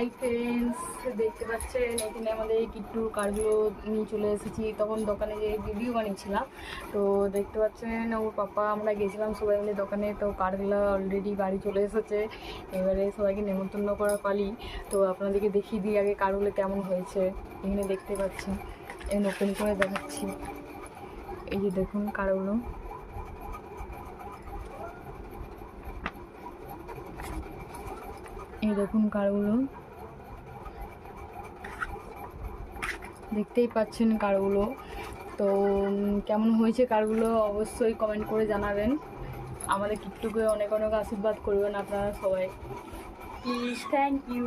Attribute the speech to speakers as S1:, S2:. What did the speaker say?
S1: Hi friends, দেখতে পাচ্ছেন এখানে আমাদের কিট্টু কার্ডগুলো নিয়ে চলে এসেছি। তখন দোকানে যে ভিডিও বানিয়েছিলাম, তো দেখতে পাচ্ছেন ওর পাপা আমরা গেছিলাম সবাই মিলে দোকানে। তো কার্ডগুলো অলরেডি বাড়ি চলে এসেছে, এবারে সবাইকে নেমন্তন্ন করা পালি। তো আপনাদেরকে দেখিয়ে দিই আগে কার্ডগুলো কেমন হয়েছে। এখানে দেখতে পাচ্ছেন, এখানে ওপেন করে দেখাচ্ছি। এই যে দেখুন কার্ডগুলো, এই দেখুন কার্ডগুলো, দেখতেই পাচ্ছেন কার্ডগুলো। তো কেমন হয়েছে কার্ডগুলো অবশ্যই কমেন্ট করে জানাবেন। আমাদের কিট্টুকে অনেক অনেক আশীর্বাদ করবেন আপনারা সবাই, প্লিজ। Thank you.